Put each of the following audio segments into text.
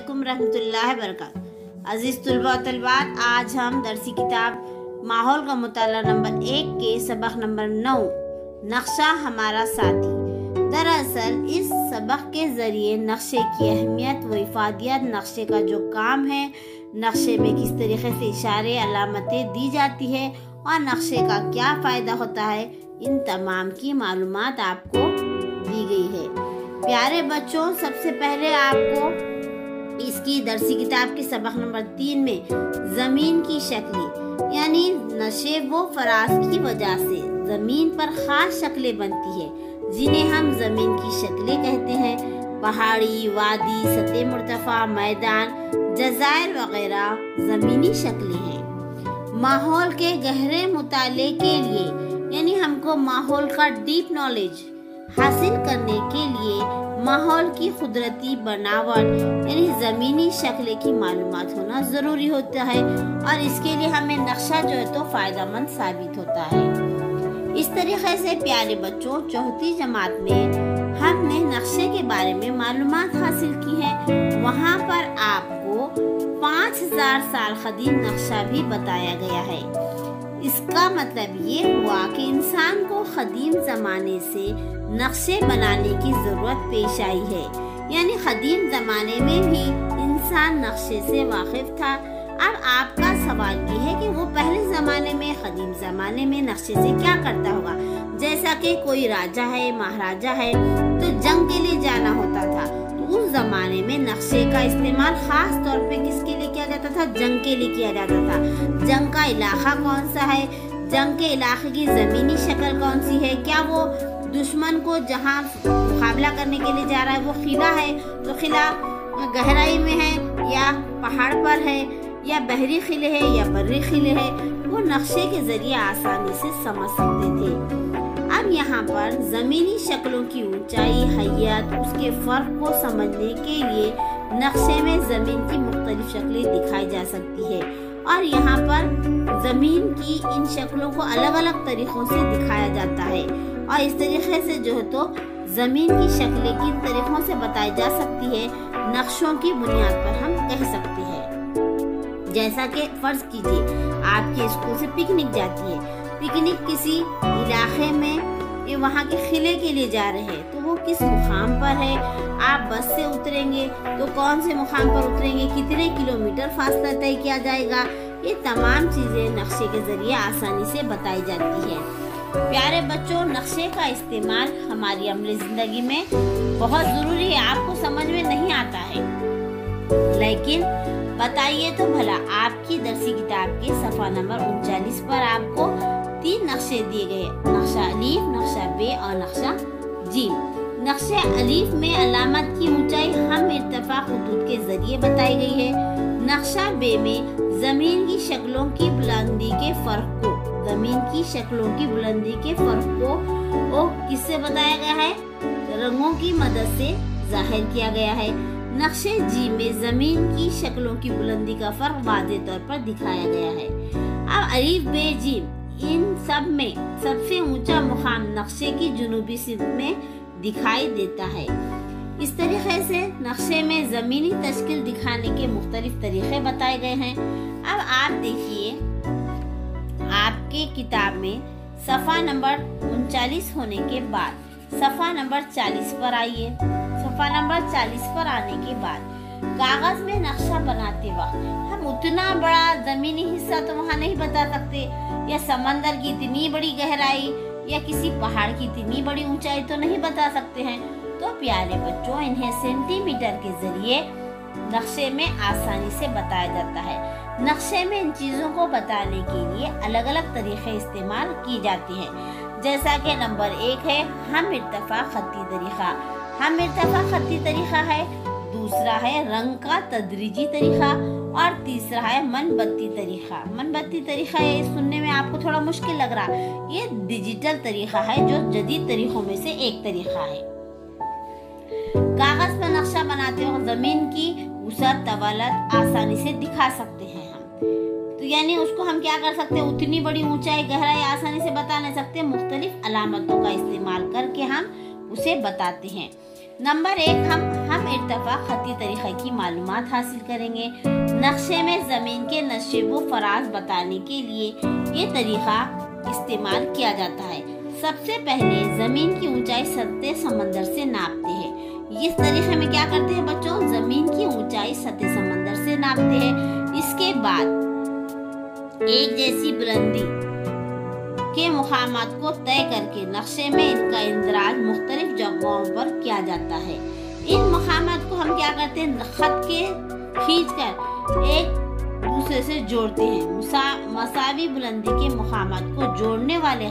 अस्सलामुअलैकुम रहमतुल्लाहि वबरकातुहू। अजीज़ तलबा व तलबात, आज हम दरसी किताब माहौल का मुताला नंबर 1 के सबक नंबर 9 नक्शा हमारा साथी। दरअसल इस सबक के ज़रिए नक्शे की अहमियत व इफादियत, नक्शे का जो काम है, नक्शे में किस तरीके से इशारे अलामतें दी जाती है और नक्शे का क्या फ़ायदा होता है, इन तमाम की मालूमात आपको दी गई है। प्यारे बच्चों, सबसे पहले आपको इसकी दरसी किताब के सबक नंबर 3 में ज़मीन की शक्लें यानी नशे व फराज की वजह से ज़मीन पर ख़ास शक्लें बनती है, जिन्हें हम ज़मीन की शक्लें कहते हैं। पहाड़ी, वादी, सतह मुर्तफ़ा, मैदान, जज़ायर वगैरह ज़मीनी शक्लें हैं। माहौल के गहरे मुताले के लिए यानी हमको माहौल का डीप नॉलेज हासिल करने के लिए माहौल की कुदरती बनावट यानी ज़मीनी शक्ल की मालूमात होना ज़रूरी होता है और इसके लिए हमें नक्शा जो है तो फ़ायदेमंद साबित होता है। इस तरीके से प्यारे बच्चों, चौथी जमात में हमने नक्शे के बारे में मालूमात हासिल की है। वहाँ पर आपको 5000 साल कदीम नक्शा भी बताया गया है। इसका मतलब ये हुआ कि इंसान को कदीम ज़माने से नक्शे बनाने की ज़रूरत पेश आई है, यानी कदीम ज़माने में भी इंसान नक्शे से वाकिफ था। अब आपका सवाल ये है कि वो पहले ज़माने में, कदीम ज़माने में नक्शे से क्या करता होगा। जैसा कि कोई राजा है, महाराजा है, तो जंग के लिए जाना होता था, तो उस ज़माने में नक्शे का इस्तेमाल ख़ास तौर पे किसके लिए किया जाता था? जंग के लिए किया जाता था। जंग का इलाका कौन सा है, जंग के इलाके की ज़मीनी शक्ल कौन सी है, क्या वो दुश्मन को जहाँ मुकाबला करने के लिए जा रहा है वो किला है, तो किला गहराई में है या पहाड़ पर है, या बहरी किले है या बर्री किले है, वो नक्शे के ज़रिए आसानी से समझ सकते थे। अब यहाँ पर ज़मीनी शक्लों की ऊंचाई, हैयत, उसके फ़र्क को समझने के लिए नक्शे में ज़मीन की मुख्तलिफ शक्लें दिखाई जा सकती है और यहाँ पर ज़मीन की इन शक्लों को अलग अलग तरीक़ों से दिखाया जाता है और इस तरीके से जो है तो ज़मीन की शक्लें किन तरीक़ों से बताई जा सकती है, नक्शों की बुनियाद पर हम कह सकते हैं। जैसा कि फ़र्ज़ कीजिए आपके स्कूल से पिकनिक जाती है, पिकनिक किसी इलाके में वहाँ के किले के लिए जा रहे हैं, तो वो किस मुकाम पर है, आप बस से उतरेंगे तो कौन से मुकाम पर उतरेंगे, कितने किलोमीटर फासला तय किया जाएगा, ये तमाम चीज़ें नक्शे के ज़रिए आसानी से बताई जाती है। प्यारे बच्चों, नक्शे का इस्तेमाल हमारी अमली ज़िंदगी में बहुत ज़रूरी है। आपको समझ में नहीं आता है, लेकिन बताइए तो भला, आपकी दरसी किताब के सफ़ा नंबर 39 पर आपको 3 नक्शे दिए गए, नक्शा अलीफ, नक्शा बे और नक्शा जीम। नक्शे अलीफ में अलामत की ऊंचाई हम इर्तिफा खतूत के ज़रिए बताई गई है। नक्शा बे में ज़मीन की शक्लों की बुलंदी के फ़र्क को, ज़मीन की शक्लों की बुलंदी के फ़र्क को किससे बताया गया है? रंगों की मदद से जाहिर किया गया है। नक्शे जी में ज़मीन की शक्लों की बुलंदी का फ़र्क वाज़ेह तौर पर दिखाया गया है। अब अलीफ, बे, जीम, इन सब में सबसे ऊंचा मुकाम नक्शे की जुनूबी सिंध में दिखाई देता है। इस तरीके से नक्शे में ज़मीनी तश्कील दिखाने के मुख्तलिफ तरीक़े बताए गए हैं। अब आप देखिए, आपके किताब में सफ़ा नंबर 39 होने के बाद सफ़ा नंबर 40 पर आइए। सफ़ा नंबर 40 पर आने के बाद कागज़ में नक्शा बनाते वक्त हम उतना बड़ा ज़मीनी हिस्सा तो वहाँ नहीं बता सकते, या समंदर की इतनी बड़ी गहराई या किसी पहाड़ की इतनी बड़ी ऊंचाई तो नहीं बता सकते हैं। तो प्यारे बच्चों, इन्हें सेंटीमीटर के ज़रिए नक्शे में आसानी से बताया जाता है। नक्शे में इन चीज़ों को बताने के लिए अलग अलग तरीक़े इस्तेमाल की जाती हैं। जैसा कि नंबर 1 है हम इर्तिफा खत्ती तरीक़ा, हम इर्तिफा खत्ती तरीक़ा है। दूसरा है रंग का तदरीजी तरीक़ा और तीसरा है मनबत्ती तरीक़ा। मनबत्ती तरीक़ा ये सुनने में आपको थोड़ा मुश्किल लग रहा, ये डिजिटल तरीक़ा है जो जदीद तरीक़ों में से एक तरीक़ा है। कागज़ पर नक्शा बनाते वक्त ज़मीन की वसअत, तवालत आसानी से दिखा सकते हैं हम। तो यानी उसको हम क्या कर सकते हैं, उतनी बड़ी ऊंचाई, गहराई आसानी से बता नहीं सकते, मुख्तलिफ अलामतों का इस्तेमाल करके हम उसे बताते हैं। नंबर 1 हम इर्तफा खत्ती तरीक़ा की मालूमात हासिल करेंगे। नक्शे में ज़मीन के नशेब व फराज बताने के लिए ये तरीक़ा इस्तेमाल किया जाता है। सबसे पहले ज़मीन की ऊंचाई सतह समंदर से नापते हैं। इस तरीक़े में क्या करते हैं बच्चों, ज़मीन की ऊंचाई सतह समंदर से नापते हैं। इसके बाद एक जैसी बुलंदी के मुकामात को तय करके नक्शे में इनका इंदराज मुख्तलिफ जगहों पर किया जाता है। इन मुकामात को हम क्या करते हैं, खत के खींचकर एक दूसरे से जोड़ते हैं। मसावी बुलंदी के मुकामात को जोड़ने वाले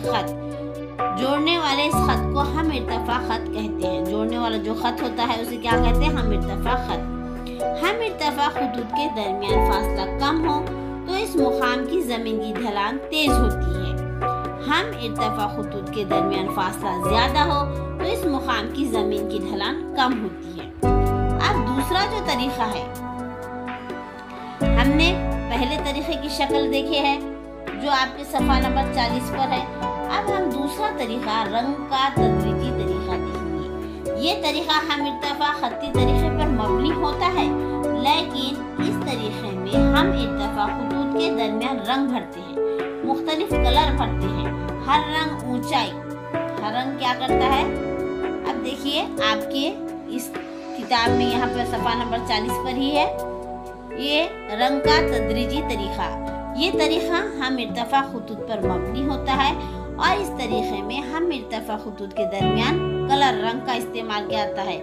इस खत को हम इर्तफा खत कहते हैं। जोड़ने वाला जो खत होता है उसे क्या कहते हैं, हम इर्तफा खत। हम इर्तफा खुतूत के दरमियान फासला कम हो तो इस मुकाम की जमीन की ढलान तेज होती है। हम इर्तफा खुतूत के दरमियान फासला ज्यादा हो तो इस मुकाम की जमीन की ढलान कम होती है। अब दूसरा जो तरीका है, हमने पहले तरीके की शक्ल देखे है जो आपके सफा नंबर 40 पर है। अब हम दूसरा तरीका रंग का तदरीजी तरीका देखेंगे। ये तरीका हम इर्तफा खत्ती तरीके पर मबनी होता है, लेकिन इस तरीके में हम इर्तफा खुतूत के दरमियान रंग भरते हैं, मुख्तलिफ कलर भरते हैं। हर रंग ऊंचाई, हर रंग क्या करता है, अब देखिए आपके इस किताब में यहाँ पर सफा नंबर 40 पर ही है ये रंग का तदरीजी तरीका। ये तरीका हम इर्तफा खुतूत पर मबनी होता है और इस तरीके में हम इर्तफा खुतूत के दरमियान कलर रंग का इस्तेमाल किया जाता है।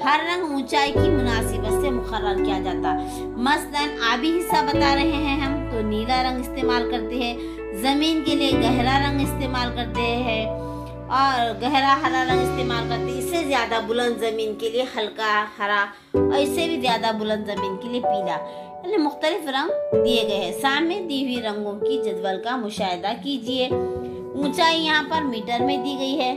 हर रंग ऊंचाई की मुनासिबत से मुकर्रर किया जाता है। मसलन आबी हिस्सा बता रहे हैं हम तो नीला रंग इस्तेमाल करते हैं, जमीन के लिए गहरा रंग इस्तेमाल करते हैं और गहरा हरा रंग इस्तेमाल करते हैं। इससे ज्यादा बुलंद जमीन के लिए हल्का हरा और इससे भी ज्यादा बुलंद जमीन के लिए पीला, यानी मुख्तलिफ रंग दिए गए हैं। सामने दी हुई रंगों की जदवल का मुशाहिदा कीजिए। ऊंचाई यहाँ पर मीटर में दी गई है।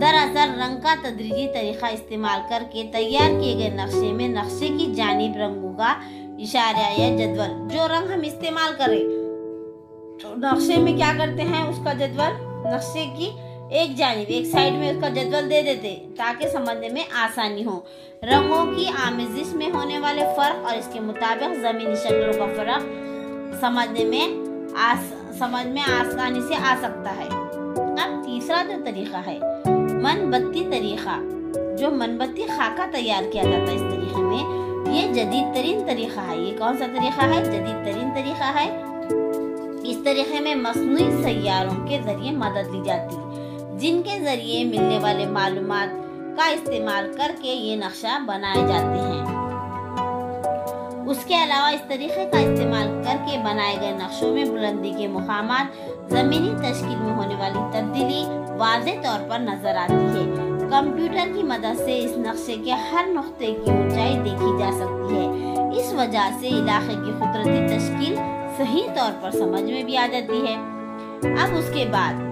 दरअसल रंग का तदरीजी तरीका इस्तेमाल करके तैयार किए गए नक्शे में नक्शे की जानिब रंगों का इशारा या जदवल, जो रंग हम इस्तेमाल करें तो नक्शे में क्या करते हैं, उसका जदवल नक्शे की एक जानिब एक साइड में उसका जदवल दे देते ताकि समझने में आसानी हो। रंगों की आमेजिश में होने वाले फर्क और इसके मुताबिक जमीनी शक्लों का फर्क समझ में आसानी से आ सकता है। अब तीसरा जो तरीका है मनबत्ती तरीका, जो मनबत्ती खाका तैयार किया जाता है इस तरीके में, ये जदीद तरीन तरीका है। ये कौन सा तरीका है, जदीद तरीन तरीका है। इस तरीके में मसनूई सैयारों के जरिए मदद ली जाती है, जिनके जरिए मिलने वाले मालूमात का इस्तेमाल करके ये नक्शा बनाए जाते हैं। उसके अलावा इस तरीके का इस्तेमाल करके बनाए गए नक्शों में बुलंदी के मुकामात, जमीनी तश्कील में होने वाली तब्दीली वाज़ेह तौर पर नजर आती है। कंप्यूटर की मदद से इस नक्शे के हर नुक्ते की ऊंचाई देखी जा सकती है। इस वजह से इलाके की कुदरती तश्कील सही तौर पर समझ में भी आ जाती है। अब उसके बाद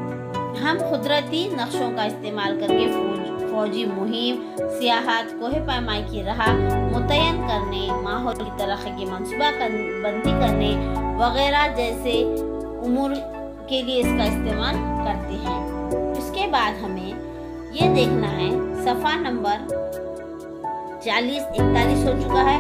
हम कुदरती नक्शों का इस्तेमाल करके फौजी मुहिम, सियाहत, कोहे पैमाई की राह मुतय्यन करने, माहौल की तरक्की की मंसूबा बंदी करने वगैरह जैसे उमूर के लिए इसका इस्तेमाल करते हैं। इसके बाद हमें ये देखना है सफ़ा नंबर 41 हो चुका है।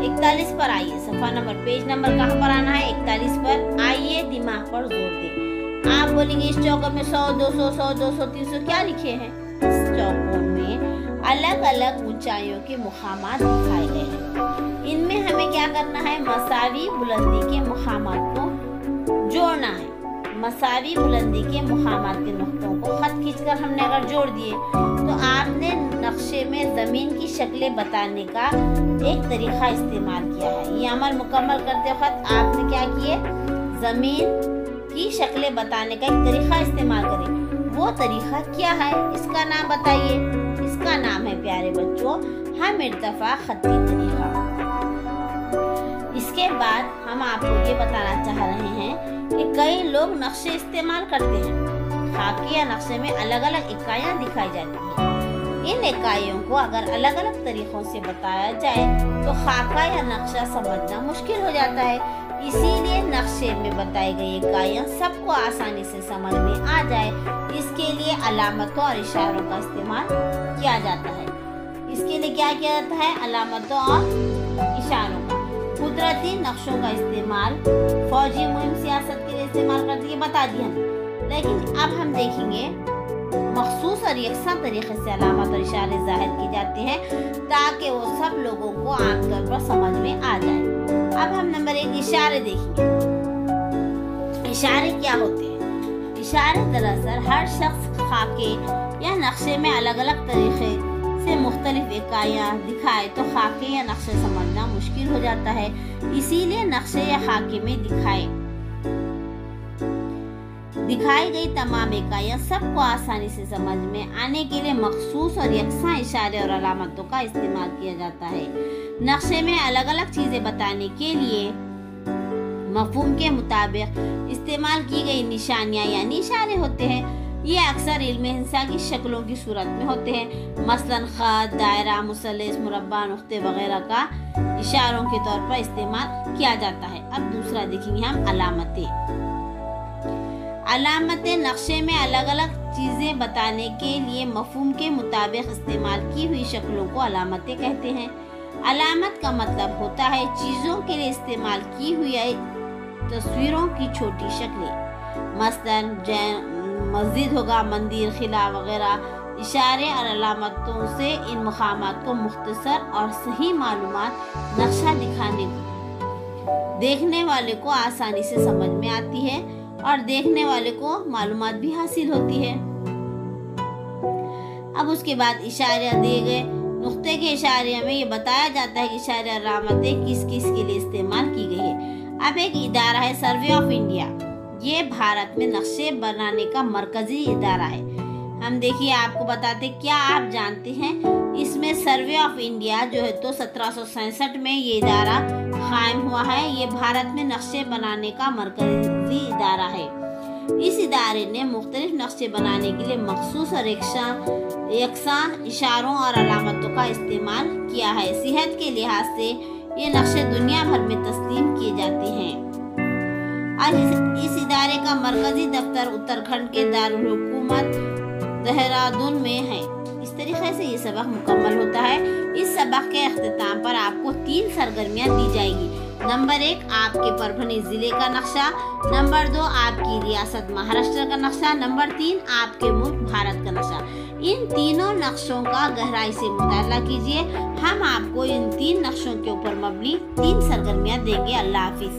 41 पर आइए, सफ़ा नंबर पेज नंबर कहाँ पर आना है, 41 पर आइए। दिमाग पर जोर दें। आप बोलेंगे इस चौकोर में 100, 200, 100, 200, 300 क्या लिखे हैं। इस चौकोर में अलग अलग ऊंचाइयों के मुकामात दिखाए गए हैं। इनमें हमें क्या करना है, मसावी बुलंदी के मुकामात को जोड़ना है। मसावी बुलंदी के मुकामात के नुक्तों को खत खींचकर हमने अगर जोड़ दिए तो आपने नक्शे में जमीन की शक्लें बताने का एक तरीका इस्तेमाल किया है। ये अमल मुकम्मल करते वक्त आपने क्या किए, जमीन की शक्लें बताने का एक तरीका इस्तेमाल करें। वो तरीका क्या है, इसका नाम बताइए। इसका नाम है प्यारे बच्चों हम इर्तफा खत्ती तरीका। इसके बाद हम आपको ये बताना चाह रहे हैं कि कई लोग नक्शे इस्तेमाल करते हैं। खाकी या नक्शे में अलग अलग इकाइयाँ दिखाई जाती हैं। इन इकाइयों को अगर अलग अलग तरीकों से बताया जाए तो खाका या नक्शा समझना मुश्किल हो जाता है। इसीलिए नक्शे में बताई गई इकाइयाँ सबको आसानी से समझ में आ जाए, इसके लिए अलामतों और इशारों का इस्तेमाल किया जाता है। इसके लिए क्या किया जाता है? अलामतों और इशारों का। कुदरती नक्शों का इस्तेमाल फौजी मुहिम सियासत के लिए इस्तेमाल करते हैं, बता दिया हमने। लेकिन अब हम देखेंगे मखसूस और यकसा तरीके से अलामत और इशारे जाहिर किए जाते हैं ताकि वो सब लोगों को आमतौर पर समझ में आ जाए। अब हम नंबर 1 इशारे देखेंगे। इशारे क्या होते हैं? इशारे दरअसल हर शख्स खाके या नक्शे में अलग अलग तरीके से मुख्तलिफ इकाइयाँ दिखाए तो खाके या नक्शे समझना मुश्किल हो जाता है। इसीलिए नक्शे या खाके में दिखाई गई तमाम इकाइयाँ सबको आसानी से समझ में आने के लिए मखसूस और यकसा इशारे और अलामतों का इस्तेमाल किया जाता है। नक्शे में अलग अलग चीजें बताने के लिए मफहूम के मुताबिक इस्तेमाल की गई निशानियाँ यानी इशारे होते हैं। ये अक्सर इल्मे हिंसा की शक्लों की सूरत में होते हैं, मसलन खत, दायरा, मुसल्लस, मुरब्बा, नुक्ते वगैरह का इशारों के तौर पर इस्तेमाल किया जाता है। अब दूसरा देखेंगे हम अलामतें। अलामतें नक्शे में अलग अलग चीजें बताने के लिए मफहूम के मुताबिक इस्तेमाल की हुई शक्लों को अलामतें कहते हैं। अलामत का मतलब होता है चीजों के लिए इस्तेमाल की हुई तस्वीरों की छोटी शक्लें, मसलन मस्जिद होगा, मंदिर, किला वगैरह। इशारे और अलामतों से इन मकामात को मुख्तसर और सही मालूमात नक्शा दिखाने को देखने वाले को आसानी से समझ में आती है और देखने वाले को मालूमात भी हासिल होती है। अब उसके बाद इशारे दिए गए नुक्ते के इशारे में ये बताया जाता है कि इशारे और अलामतें किस किस के लिए इस्तेमाल की गई है। अब एक इदारा है सर्वे ऑफ इंडिया। ये भारत में नक्शे बनाने का मरकजी इदारा है। हम देखिए आपको बताते, क्या आप जानते हैं इसमें सर्वे ऑफ इंडिया जो है तो 1767 में ये इदारा कायम हुआ है। ये भारत में नक्शे बनाने का मरकजी इदारा है। इस इदारे ने मुख्तलिफ नक्शे बनाने के लिए मखसूस और यकसा इशारों और अलामतों का इस्तेमाल किया है। सेहत के लिहाज से ये नक्शे दुनिया भर में तस्लीम किए जाते हैं। आज इस इदारे का मरकजी दफ्तर उत्तराखंड के दारुल हुकूमत देहरादून में है। इस तरीके से ये सबक मुकम्मल होता है। इस सबक के अख्तिताम पर आपको 3 सरगर्मियाँ दी जाएगी। नंबर 1 आपके परभनी जिले का नक्शा, नंबर 2 आपकी रियासत महाराष्ट्र का नक्शा, नंबर 3 आपके मुल्क भारत का नक्शा। इन तीनों नक्शों का गहराई से मुताला कीजिए। हम आपको इन 3 नक्शों के ऊपर मबनी 3 सरगर्मियाँ देंगे। अल्लाह हाफिज।